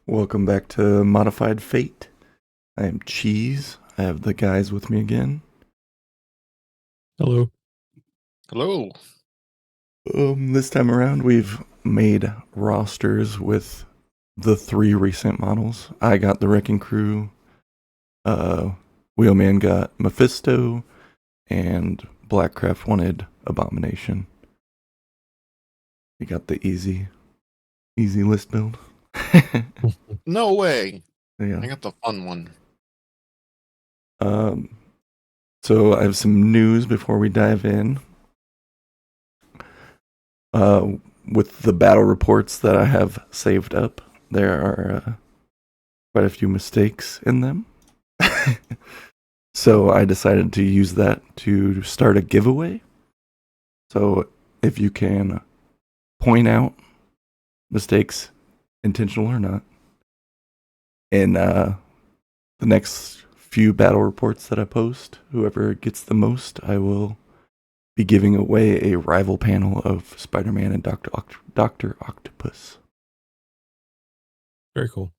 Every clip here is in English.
Welcome back to Modified Fate. I am Cheese. I have the guys with me again. Hello. Hello. This time around, we've made rosters with the three recent models. I got the Wrecking Crew. Wheelman got Mephisto, and Blackcraft wanted Abomination. You got the easy list build. No way. Yeah. I got the fun one. So I have some news before we dive in. With the battle reports that I have saved up, there are quite a few mistakes in them. So I decided to use that to start a giveaway. So if you can point out mistakes, intentional or not, in the next few battle reports that I post, whoever gets the most, I will be giving away a rival panel of Spider-Man and Dr. Octopus. Very cool.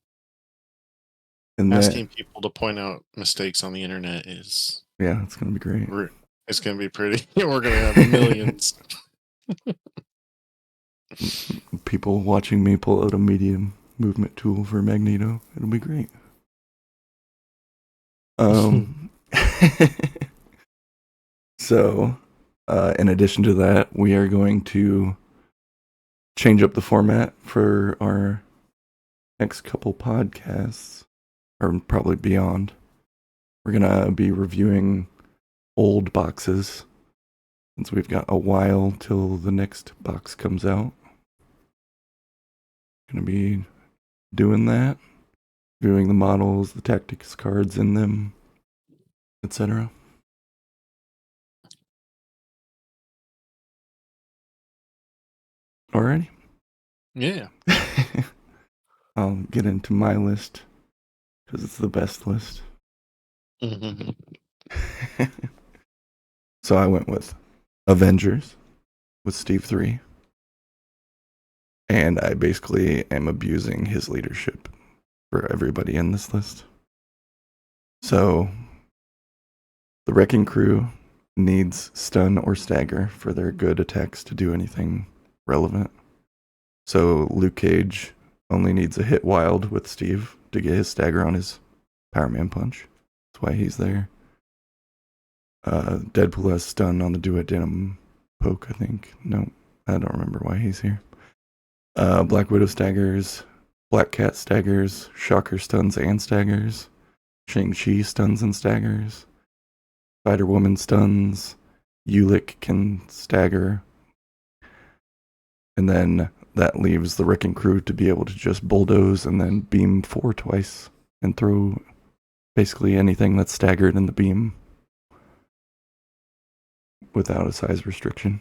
And Asking people to point out mistakes on the internet is... Yeah, it's going to be great. It's going to be pretty. We're going to have millions. People watching me pull out a medium movement tool for Magneto. It'll be great. So, in addition to that, we are going to change up the format for our next couple podcasts, or probably beyond. We're going to be reviewing old boxes, since we've got a while till the next box comes out. Going to be doing that, viewing the models, the tactics cards in them, etc. Alrighty. Yeah. I'll get into my list because it's the best list. Mm-hmm. So I went with Avengers with Steve 3. And I basically am abusing his leadership for everybody in this list. So the Wrecking Crew needs stun or stagger for their good attacks to do anything relevant. So Luke Cage only needs a hit wild with Steve to get his stagger on his Power Man punch. That's why he's there. Deadpool has stun on the duodenum poke, I think. No, I don't remember why he's here. Black Widow staggers, Black Cat staggers, Shocker stuns and staggers, Shang-Chi stuns and staggers, Spider-Woman stuns, Ulick can stagger, and then that leaves the Wrecking Crew to be able to just bulldoze and then beam 4 twice and throw basically anything that's staggered in the beam without a size restriction.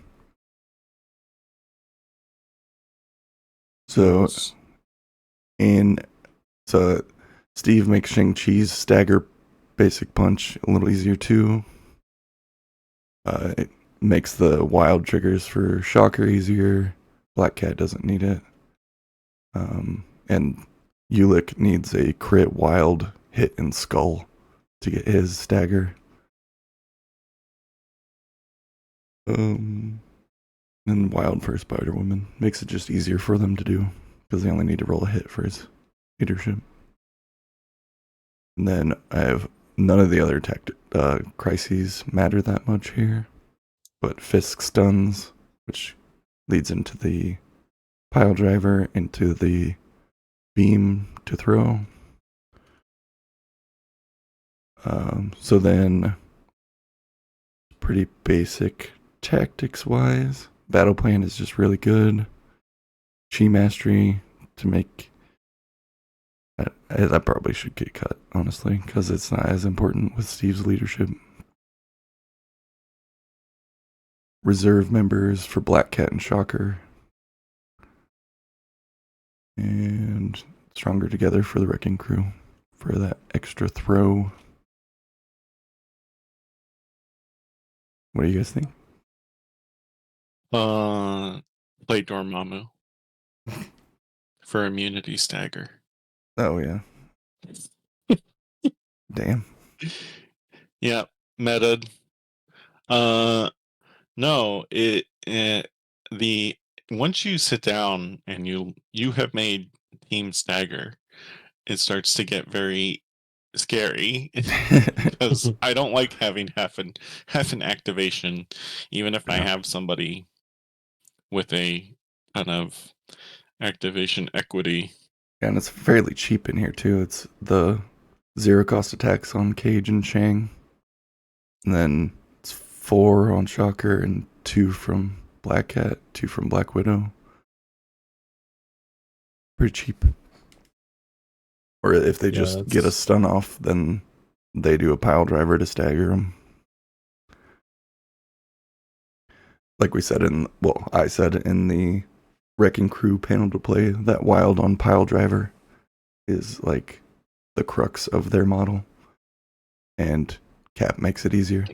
So Steve makes Shang-Chi's stagger basic punch a little easier too. It makes the wild triggers for Shocker easier. Black Cat doesn't need it. And Ulick needs a crit wild hit in skull to get his stagger. And wild for Spider-Woman makes it just easier for them to do because they only need to roll a hit for his leadership. And then I have none of the other crises matter that much here, but Fisk stuns, which leads into the pile driver, into the beam to throw. So then, pretty basic tactics-wise. Battle plan is just really good. Chi mastery to make... That probably should get cut, honestly, because it's not as important with Steve's leadership. Reserve members for Black Cat and Shocker. And Stronger Together for the Wrecking Crew for that extra throw. What do you guys think? Play Dormammu for immunity stagger. Oh yeah. Damn. Yeah, meta. No, the once you sit down and you have made team stagger, it starts to get very scary because I don't like having half an activation, even if I Yeah. have somebody with a kind of activation equity. And it's fairly cheap in here too. It's the zero cost attacks on Cage and Shang. And then it's 4 on Shocker and 2 from Black Cat, 2 from Black Widow. Pretty cheap. Or if they Yeah, just get a stun off, then they do a pile driver to stagger them. Like we said I said in the Wrecking Crew panel to play, that wild on pile driver is like the crux of their model. And Cap makes it easier.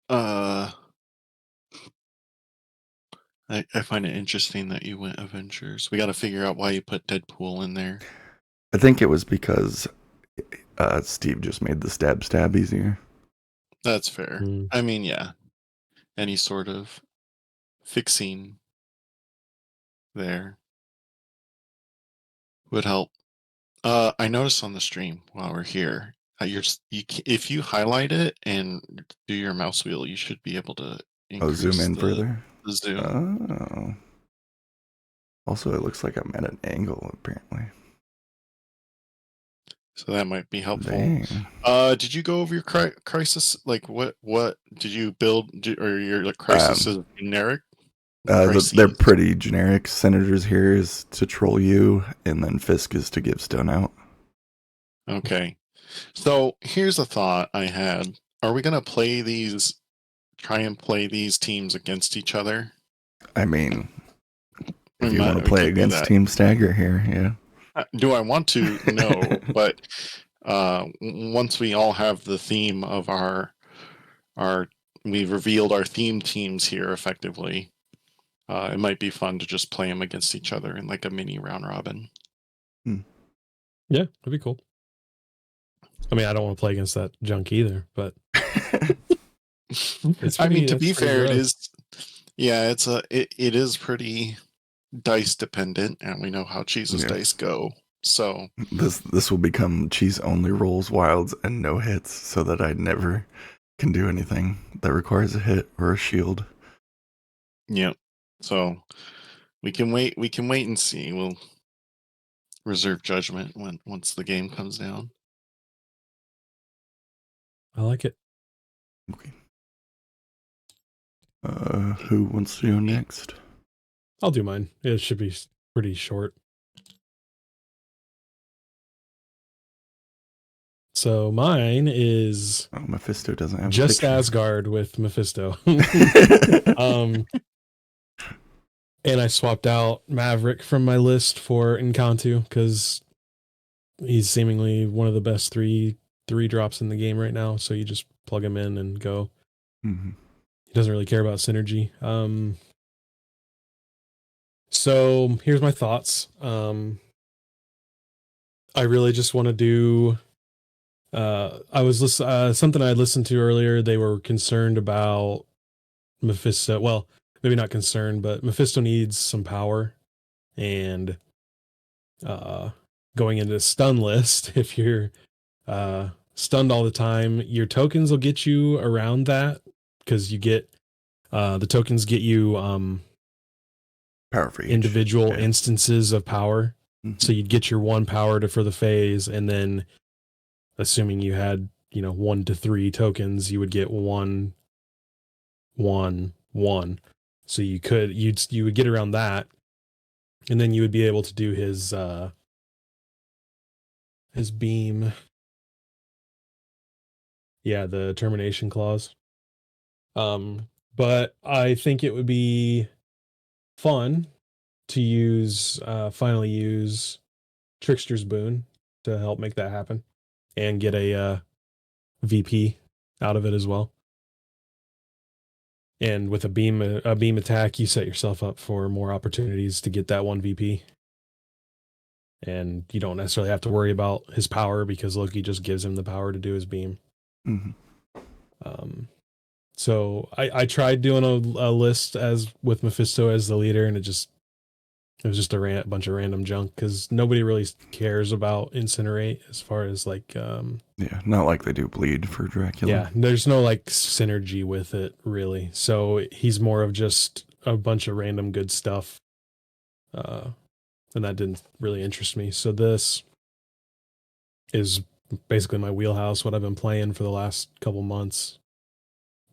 Uh, I find it interesting that you went Avengers. We got to figure out why you put Deadpool in there. I think it was because Steve just made the stab easier. That's fair. Mm. I mean, yeah, any sort of fixing there would help. I noticed on the stream while we're here, if you highlight it and do your mouse wheel, you should be able to Zoom increase in the further. zoom. Oh. Also, it looks like I'm at an angle, apparently. So that might be helpful. Dang. Did you go over your crisis? Like, what did you build? Or your crisis is generic? They're pretty generic. Senator's here is to troll you, and then Fisk is to give stun out. Okay. So here's a thought I had. Are we going to try and play these teams against each other? I mean, if you want to play could do against that. Team Stagger here, yeah. Do I want to? No, but once we all have the theme of we've revealed our theme teams here effectively, it might be fun to just play them against each other in like a mini round robin. Yeah, that'd be cool. I mean, I don't want to play against that junk either, but I mean, to be fair, gross. it is. Yeah, it is pretty dice dependent, and we know how Cheese's dice go. So this will become Cheese only rolls wilds and no hits, so that I never can do anything that requires a hit or a shield. Yeah. So we can wait and see. We'll reserve judgment once the game comes down. I like it. Okay. Who wants to go next? I'll do mine. It should be pretty short. So mine is Mephisto doesn't have just a picture. Asgard with Mephisto. And I swapped out Maverick from my list for Encanto because he's seemingly one of the best three drops in the game right now. So you just plug him in and go. Mm-hmm. He doesn't really care about synergy. So here's my thoughts. I really just want to do. I was something I listened to earlier. They were concerned about Mephisto. Well, maybe not concerned, but Mephisto needs some power, and going into the stun list, if you're stunned all the time, your tokens will get you around that because you get the tokens get you Power for each. individual instances of power. Mm-hmm. So you'd get your 1 power for the phase, and then assuming you had 1 to 3 tokens, you would get 1, 1, 1. So you would get around that, and then you would be able to do his beam. Yeah, the termination clause. But I think it would be fun to finally use Trickster's Boon to help make that happen and get a VP out of it as well. And with a beam attack, you set yourself up for more opportunities to get that one VP. And you don't necessarily have to worry about his power because Loki just gives him the power to do his beam. Mm-hmm. So I tried doing a list as with Mephisto as the leader, and it was just a bunch of random junk because nobody really cares about Incinerate as far as like Yeah, not like they do Bleed for Dracula. yeah, there's no like synergy with it really. So he's more of just a bunch of random good stuff. And that didn't really interest me. So this is basically my wheelhouse, what I've been playing for the last couple months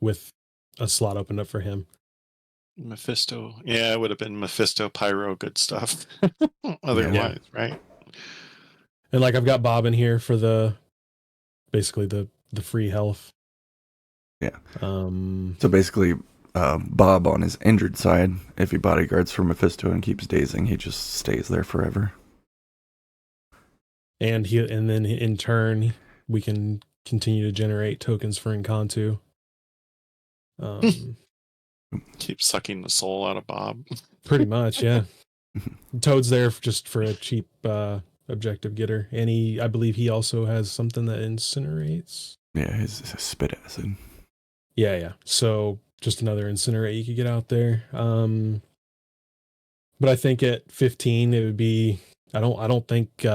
with a slot opened up for him. Mephisto. Yeah, it would have been Mephisto Pyro good stuff. Otherwise, right? And like I've got Bob in here for the basically the free health. Yeah. Um So basically, Bob on his injured side, if he bodyguards for Mephisto and keeps dazing, he just stays there forever. and then in turn we can continue to generate tokens for Encantu. Keep sucking the soul out of Bob. Pretty much, yeah. Toad's there just for a cheap objective getter, and I believe he also has something that incinerates. Yeah, his spit acid. Yeah. So just another incinerate you could get out there. But I think at 15 it would be. I don't think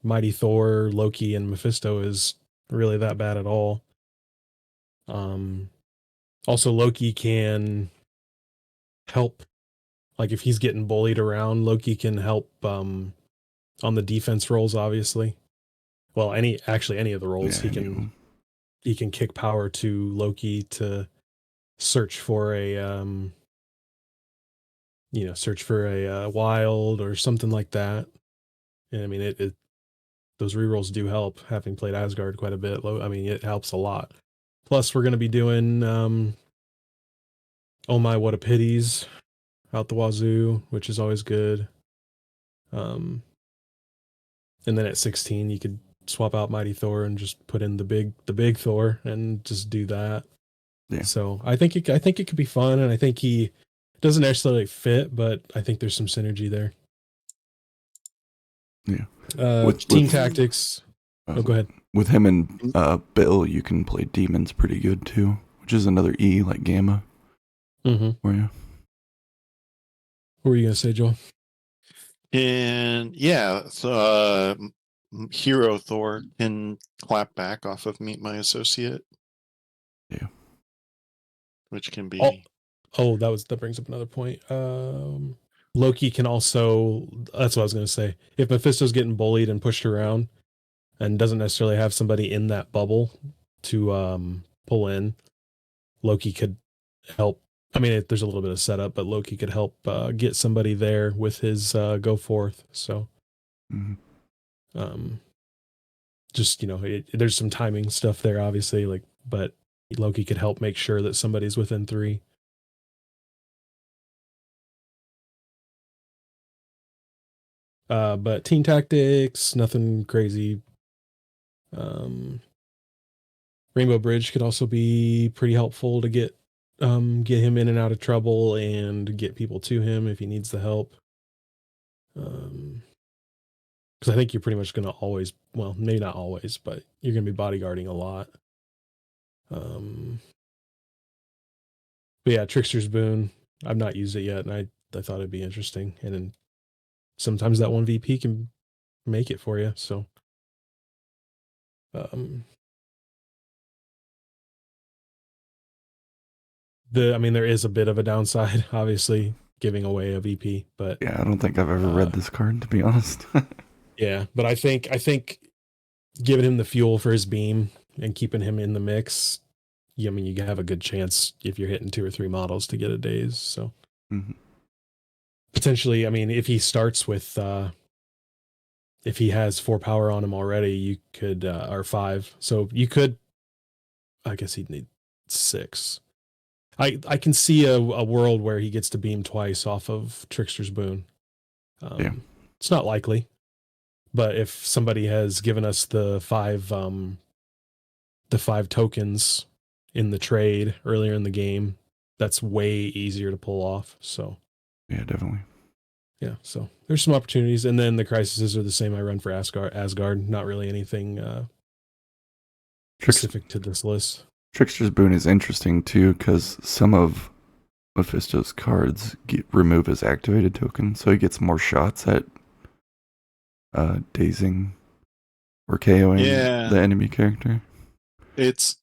Mighty Thor, Loki, and Mephisto is really that bad at all. Also Loki can help. Like if he's getting bullied around, Loki can help on the defense rolls, obviously. Well, any of the rolls, Yeah, he can kick power to Loki to search for a wild or something like that. And I mean, it those rerolls do help. Having played Asgard quite a bit, I mean, it helps a lot. Plus, we're going to be doing Oh My What a Pities out the wazoo, which is always good. And then at 16, you could swap out Mighty Thor and just put in the big Thor and just do that. Yeah. So I think it could be fun, and I think he doesn't necessarily fit, but I think there's some synergy there. Yeah. Team tactics. Go ahead. With him and Bill, you can play demons pretty good too, which is another E like Gamma. Mm-hmm. For you. What were you gonna say, Joel? And yeah, so Hero Thor can clap back off of Meet My Associate. Yeah. Which can be that brings up another point. Loki can also, that's what I was gonna say. If Mephisto's getting bullied and pushed around and doesn't necessarily have somebody in that bubble to pull in, Loki could help. I mean, there's a little bit of setup, but Loki could help get somebody there with his go forth. So, just there's some timing stuff there, obviously. But Loki could help make sure that somebody's within 3. But team tactics, nothing crazy. Rainbow Bridge could also be pretty helpful to get him in and out of trouble and get people to him if he needs the help. Because I think you're pretty much going to always, well, maybe not always, but you're going to be bodyguarding a lot. But yeah, Trickster's Boon. I've not used it yet, and I thought it'd be interesting. And then sometimes that one VP can make it for you. So, there is a bit of a downside, obviously, giving away a VP, but yeah, I don't think I've ever read this card, to be honest. Yeah, but I think giving him the fuel for his beam and keeping him in the mix, I mean, you have a good chance if you're hitting 2 or 3 models to get a daze. So potentially, I mean, if he starts with, if he has 4 power on him already, you could, or 5. So you could, I guess he'd need 6. I can see a world where he gets to beam twice off of Trickster's Boon. Yeah. It's not likely, but if somebody has given us the 5 tokens in the trade earlier in the game, that's way easier to pull off. So Yeah, definitely. yeah, so there's some opportunities, and then the crises are the same I run for Asgard. Not really anything Tricks, specific to this list. Trickster's Boon is interesting too because some of Mephisto's cards remove his activated token, so he gets more shots at dazing or KOing Yeah, the enemy character. it's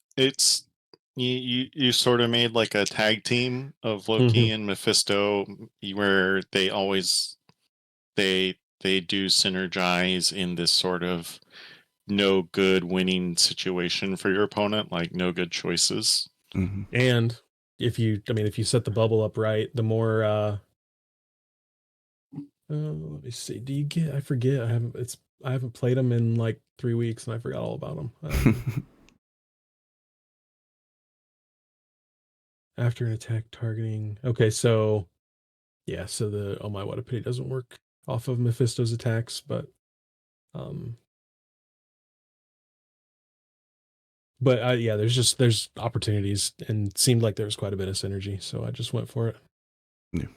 you sort of made like a tag team of Loki and Mephisto, where they do synergize in this sort of no good winning situation for your opponent, like no good choices. Mm-hmm. And if you set the bubble up right, the more let me see. Do you get? I forget. I haven't played them in like 3 weeks, and I forgot all about them. After an attack targeting. Okay, so yeah, so the oh my what a pity doesn't work off of Mephisto's attacks, um, but yeah, there's opportunities, and it seemed like there was quite a bit of synergy, so I just went for it. Yeah.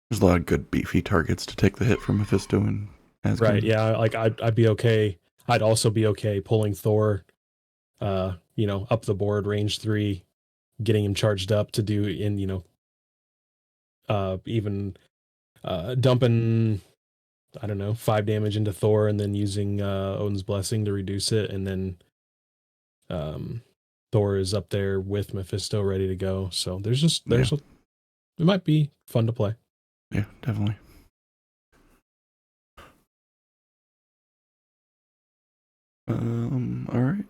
There's a lot of good beefy targets to take the hit from Mephisto and Asgard. Right? Yeah, like I'd be okay. I'd also be okay pulling Thor, up the board, range 3, getting him charged up to do in even dumping, I don't know, 5 damage into Thor, and then using Odin's Blessing to reduce it, and then um, Thor is up there with Mephisto ready to go. So it might be fun to play. Yeah, definitely. All right.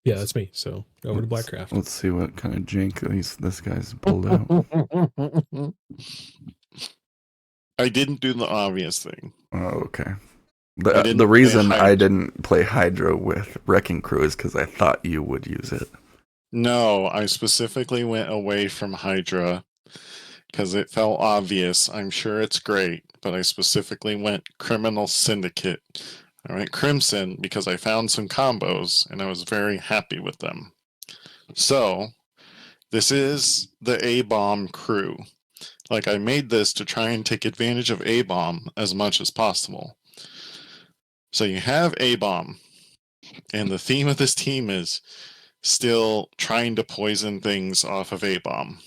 Yeah, that's me. So over to Blackcraft. Let's see what kind of jank this guy's pulled out. I didn't do the obvious thing. Oh, okay. I The didn't reason play I didn't play Hydra with Wrecking Crew is because I thought you would use it. No, I specifically went away from Hydra because it felt obvious. I'm sure it's great, but I specifically went Criminal Syndicate. I went Crimson because I found some combos and I was very happy with them. So, this is the A-Bomb crew. Like, I made this to try and take advantage of A-Bomb as much as possible. So you have A-Bomb, and the theme of this team is still trying to poison things off of A-Bomb.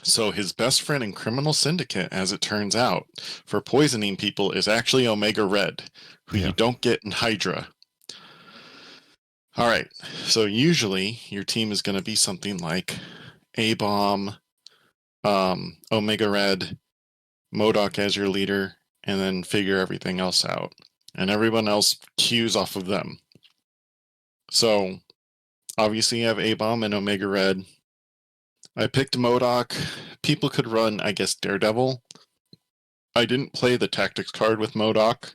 So his best friend in Criminal Syndicate, as it turns out, for poisoning people is actually Omega Red, who you don't get in Hydra. All right, so usually your team is going to be something like A-Bomb, Omega Red, MODOK as your leader, and then figure everything else out. And everyone else cues off of them. So obviously you have A-Bomb and Omega Red. I picked MODOK. People could run, I guess, Daredevil. I didn't play the tactics card with MODOK.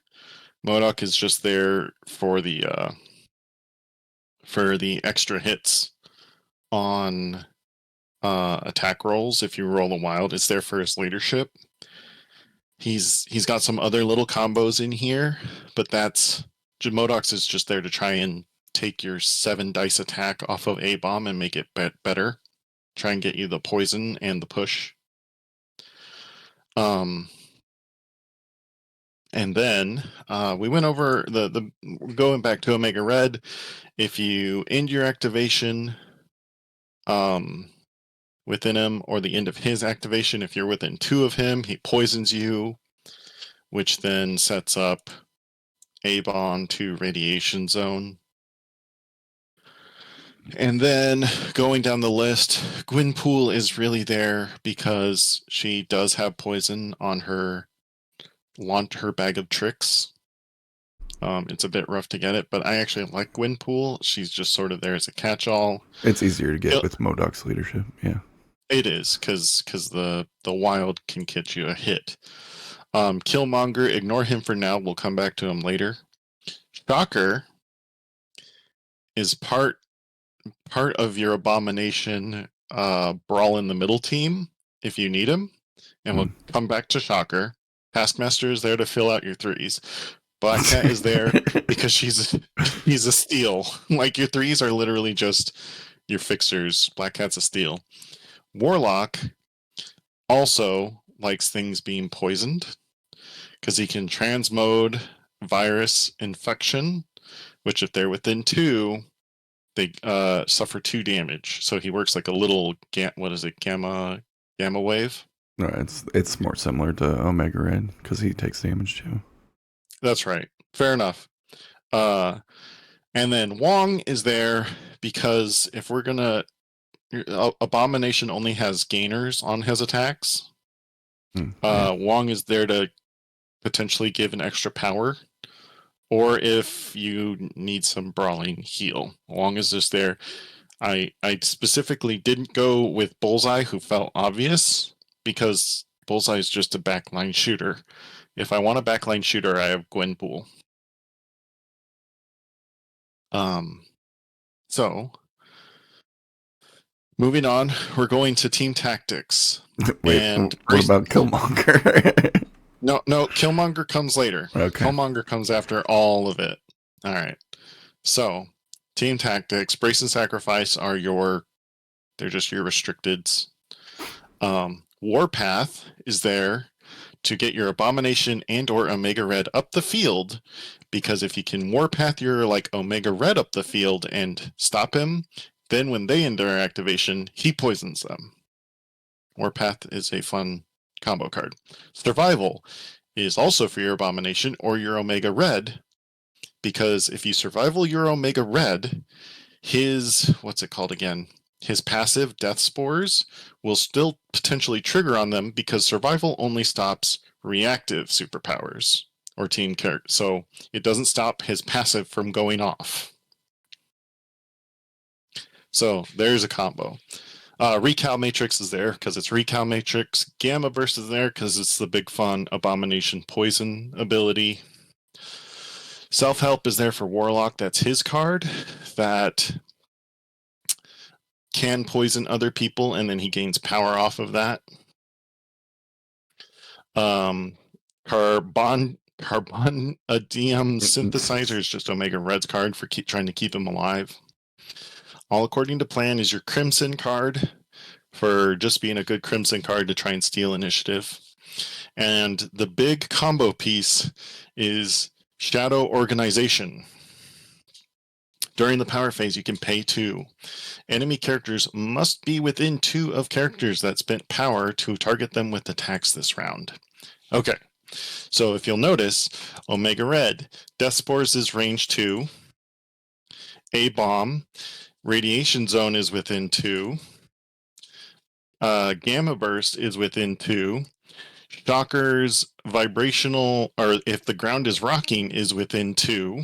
MODOK is just there for the extra hits on attack rolls. If you roll a wild, it's there for his leadership. He's got some other little combos in here, but MODOK is just there to try and take your 7 dice attack off of A-Bomb and make it better. Try and get you the poison and the push. And then we went over the going back to Omega Red. If you end your activation within him, or the end of his activation, if you're within 2 of him, he poisons you, which then sets up A-Bomb to Radiation Zone. And then going down the list, Gwenpool is really there because she does have poison on her bag of tricks. It's a bit rough to get it, but I actually like Gwenpool. She's just sort of there as a catch-all. It's easier to get with MODOK's leadership. Yeah, it is because the wild can get you a hit. Killmonger, ignore him for now. We'll come back to him later. Shocker is part of your Abomination Brawl in the Middle team if you need him, and we'll come back to Shocker. Taskmaster is there to fill out your 3s. Black Cat is there because he's a steal. Like, your 3s are literally just your fixers, Black Cats of Steel. Warlock also likes things being poisoned because he can transmode virus infection, which if they're within 2, they suffer 2 damage. So he works like a little gamma wave. No, it's more similar to Omega Red because he takes damage too. That's right. Fair enough. And then Wong is there because if we're gonna, Abomination only has gainers on his attacks. Yeah. Wong is there to potentially give an extra power, or if you need some brawling heal. Wong is just there. I specifically didn't go with Bullseye, who felt obvious, because Bullseye is just a backline shooter. If I want a backline shooter, I have Gwenpool. So moving on, we're going to team tactics. Wait, And what about Killmonger? No, Killmonger comes later. Okay. Killmonger comes after all of it. All right. So, team tactics, brace and sacrifice are they're just your restricteds. Warpath is there to get your Abomination and or Omega Red up the field, because if you can Warpath your like Omega Red up the field and stop him, then when they end their activation, he poisons them. Warpath is a fun combo card. Survival is also for your Abomination or your Omega Red, because if you survival your Omega Red, his, what's it called again? His passive Death Spores will still potentially trigger on them because survival only stops reactive superpowers or team characters. So it doesn't stop his passive from going off. So there's a combo. Recal Matrix is there because it's Recal Matrix. Gamma Burst is there because it's the big fun Abomination Poison ability. Self-Help is there for Warlock. That's his card that can poison other people, and then he gains power off of that. Carbon Adium Synthesizer is just Omega Red's card for trying to keep him alive. All According to Plan is your Crimson card for just being a good Crimson card to try and steal initiative. And the big combo piece is Shadow Organization. During the power phase, you can pay 2. Enemy characters must be within 2 of characters that spent power to target them with attacks this round. Okay, so if you'll notice, Omega Red, Death Spores is range 2. A-Bomb, Radiation Zone is within 2. Gamma Burst is within 2. Shocker's Vibrational, or if the ground is rocking, is within 2.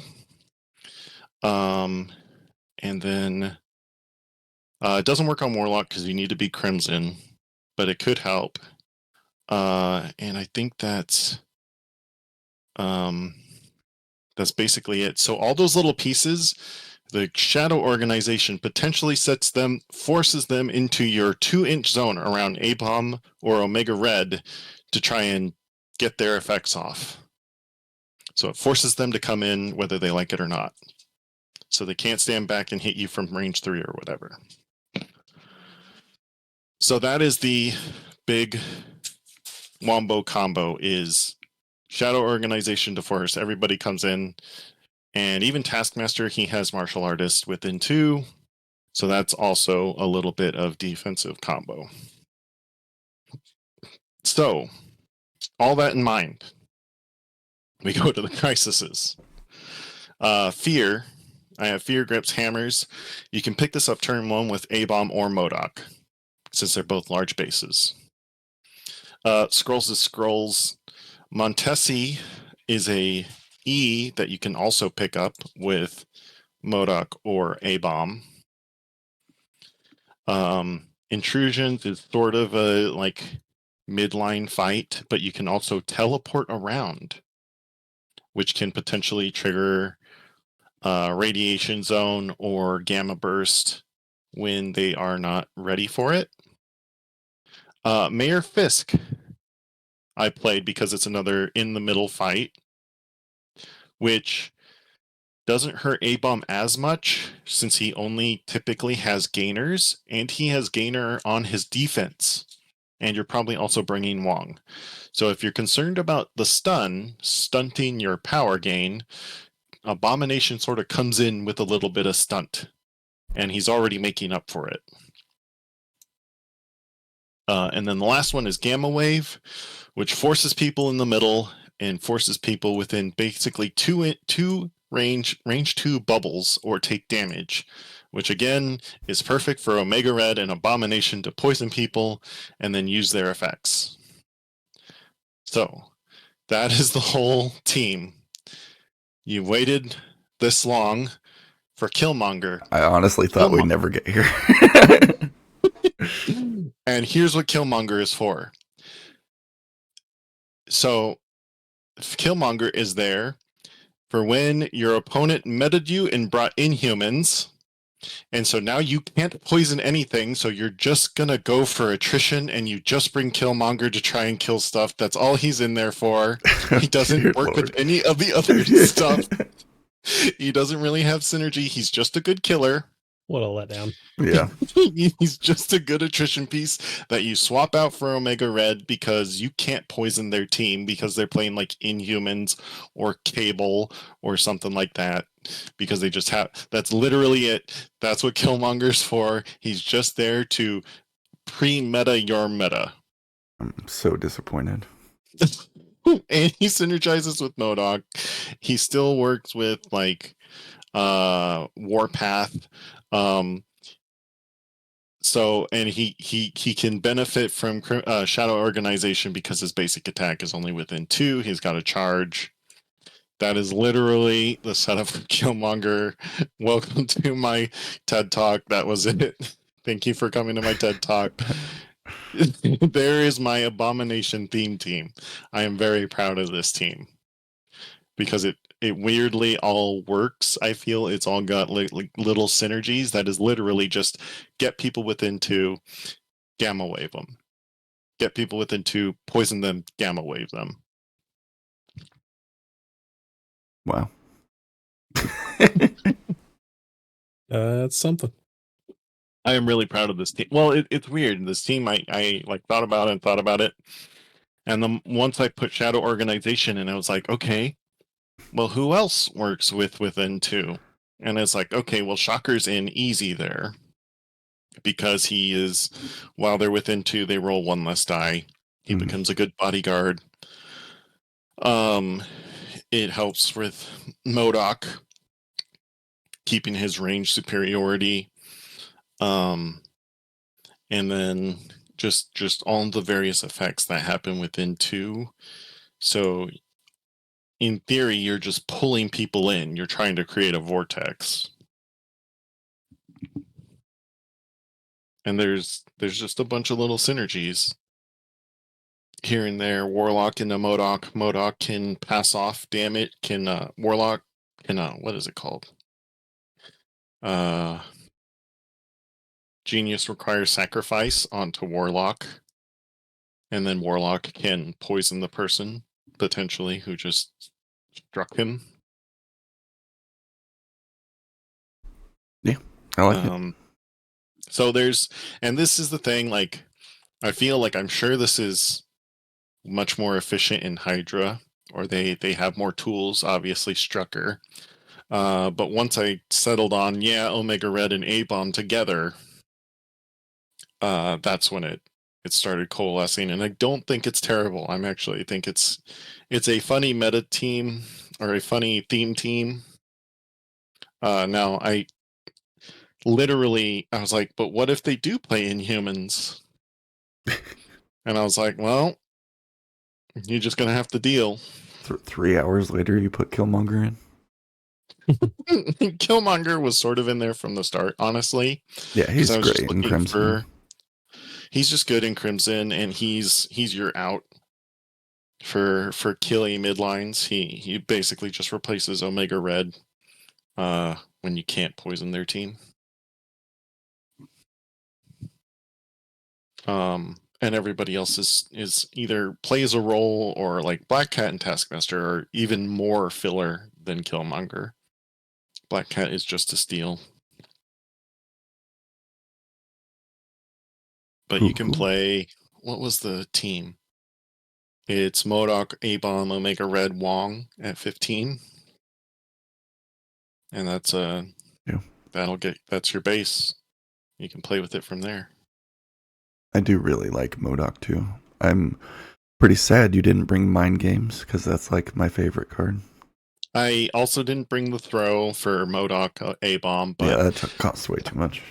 And then it doesn't work on Warlock because you need to be Crimson, but it could help. And I think that's basically it. So all those little pieces, the Shadow Organization potentially forces them into your 2-inch zone around A-Bomb or Omega Red to try and get their effects off. So it forces them to come in whether they like it or not. So they can't stand back and hit you from range 3 or whatever. So that is the big Wombo combo, is Shadow Organization to force everybody comes in. And even Taskmaster, he has Martial Artist within 2. So that's also a little bit of defensive combo. So, all that in mind, we go to the crises. Fear. I have Fear Grips Hammers. You can pick this up turn 1 with A-Bomb or MODOK, since they're both large bases. Scrolls is Scrolls. Montesi is a E that you can also pick up with MODOK or A-Bomb. Intrusions is sort of a like midline fight, but you can also teleport around, which can potentially trigger Radiation Zone or Gamma Burst when they are not ready for it. Mayor Fisk I played because it's another in the middle fight, which doesn't hurt A-Bomb as much since he only typically has gainers, and he has gainer on his defense. And you're probably also bringing Wong. So if you're concerned about the stunting your power gain, Abomination sort of comes in with a little bit of stunt, and he's already making up for it. And then the last one is Gamma Wave, which forces people in the middle and forces people within basically two range 2 bubbles or take damage, which again is perfect for Omega Red and Abomination to poison people and then use their effects. So that is the whole team. You waited this long for Killmonger. I honestly thought we'd never get here. And here's what Killmonger is for. So Killmonger is there for when your opponent meted you and brought Inhumans. And so now you can't poison anything, so you're just gonna go for attrition and you just bring Killmonger to try and kill stuff. That's all he's in there for. He doesn't work with any of the other stuff. He doesn't really have synergy. He's just a good killer. What a letdown. Yeah. He's just a good attrition piece that you swap out for Omega Red because you can't poison their team because they're playing like Inhumans or Cable or something like that. Because they just have, that's literally it. That's what Killmonger's for. He's just there to pre-meta your meta. I'm so disappointed. And he synergizes with MODOK. He still works with like Warpath. So, and he can benefit from Shadow Organization because his basic attack is only within 2. He's got a charge. That is literally the setup for Killmonger. Welcome to my TED Talk. That was it. Thank you for coming to my TED Talk. There is my Abomination theme team. I am very proud of this team because it weirdly all works. I feel it's all got like little synergies that is literally just get people within 2, gamma wave them. Get people within 2, poison them, gamma wave them. Wow. That's something. I am really proud of this team. Well, it's weird. This team, I like thought about it. And then once I put Shadow Organization in, I was like, okay, well, who else works within 2? And it's like, okay, well, Shocker's in easy there. Because he is, while they're within 2, they roll 1 less die. He becomes a good bodyguard. It helps with MODOK keeping his range superiority. And then just all the various effects that happen within 2. So in theory, you're just pulling people in. You're trying to create a vortex. And there's just a bunch of little synergies here and there. Warlock into MODOK. MODOK can pass off damage. Warlock can what is it called? Genius requires sacrifice onto Warlock. And then Warlock can poison the person, potentially, who just struck him. Yeah, I like it. So and this is the thing, like, I feel like I'm sure this is much more efficient in Hydra, or they have more tools, obviously Strucker. But once I settled on, Omega Red and A-Bomb together, that's when it started coalescing, and I don't think it's terrible. I think it's a funny meta team, or a funny theme team. Now I was like, but what if they do play Inhumans? And I was like, well, you're just gonna have to deal. 3 hours later, you put Killmonger in. Killmonger was sort of in there from the start, honestly. Yeah, he's great in Crimson. He's just good in Crimson, and he's your out for killing midlines. He basically just replaces Omega Red when you can't poison their team. And everybody else is either plays a role, or like Black Cat and Taskmaster are even more filler than Killmonger. Black Cat is just a steal. But you can Cool. play. What was the team? It's MODOK, A-Bomb, Omega Red, Wong at 15. And that's that's your base. You can play with it from there. I do really like MODOK too. I'm pretty sad you didn't bring Mind Games because that's like my favorite card. I also didn't bring the throw for MODOK A-Bomb, but yeah, that costs way too much.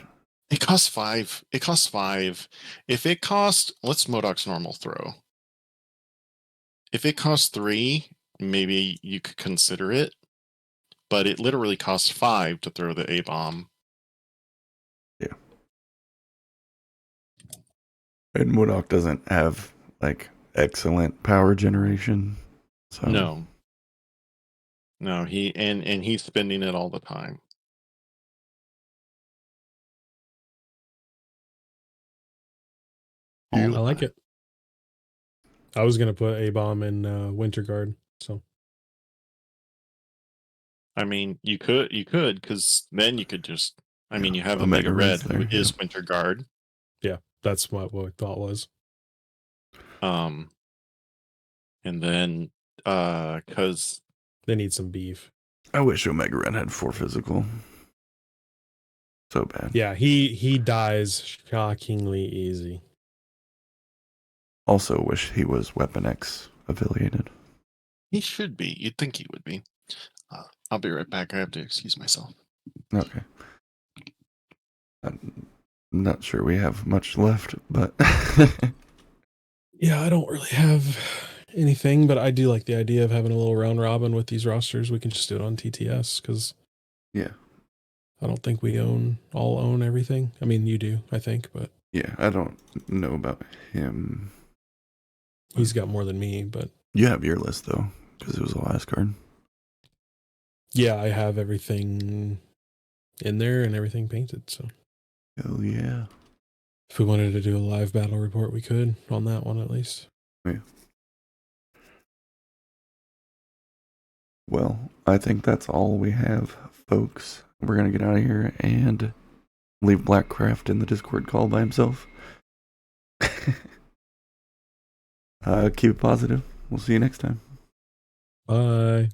it costs 5. It costs 5. If it cost, what's MODOK's normal throw? If it costs 3, maybe you could consider it. But it literally costs 5 to throw the A-Bomb. Yeah. And MODOK doesn't have like excellent power generation. So No, he's spending it all the time. I like it. I was gonna put A-Bomb in Winter Guard, so I mean, you could, because then you could just. I mean, you have Omega Omega Red, Red's there, who is Winter Guard. yeah, that's what I thought was. And then, because They need some beef. I wish Omega Red had 4 physical. So bad. Yeah, he dies shockingly easy. Also wish he was Weapon X affiliated. he should be. You'd think he would be. I'll be right back. I have to excuse myself. Okay. I'm not sure we have much left, but Yeah, I don't really have anything, but I do like the idea of having a little round robin with these rosters. We can just do it on TTS because yeah. I don't think we all own everything. I mean, you do, I think, but Yeah, I don't know about him. he's got more than me. But You have your list though, because it was the last card. yeah, I have everything in there and everything painted. So Hell yeah. if we wanted to do a live battle report, we could on that one at least. Yeah. Well, I think that's all we have, folks. We're going to get out of here and leave Blackcraft in the Discord call by himself. Keep it positive. We'll see you next time. Bye.